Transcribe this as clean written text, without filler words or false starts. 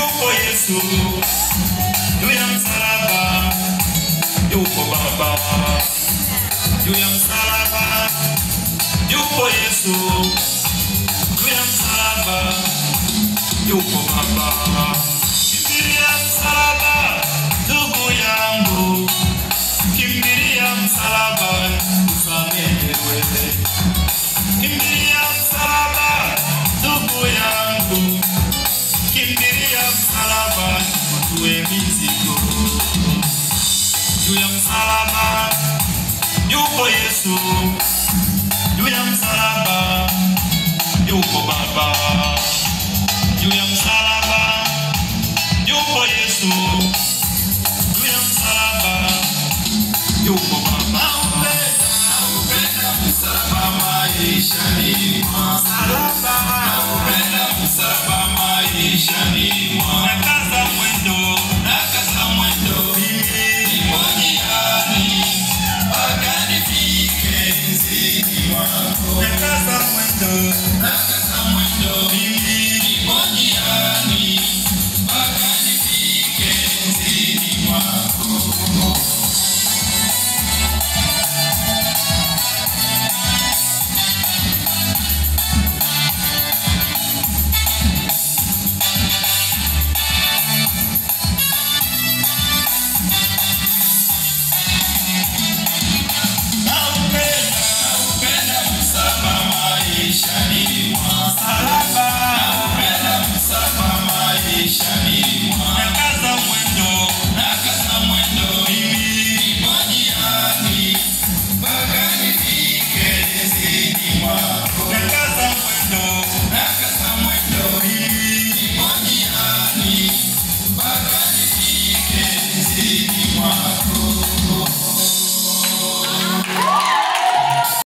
yupo Yesu, juu ya msalaba, yupo Baba, juu ya msalaba, yupo Yesu, juu ya msalaba, yupo Baba. Kimbilia msalaba, ndugu yangu, kimbilia msalaba, usamehewe. Kimbilia msalaba, ndugu yangu, kimbilia msalaba, utue mizigo. Juu ya msalaba, yupo Yesu, juu ya msalaba, yupo Baba, juu ya msalaba, yupo Yesu, juu ya msalaba, yupo Baba. Naupenda msalaba maishani mwangu, naupenda msalaba maishani mwangu. Nakaza mwendo, nimojiani, mpaka nifike nzini mwako. Nakaza mwendo, nimojiani, mpaka nifike nzini mwako. Wow.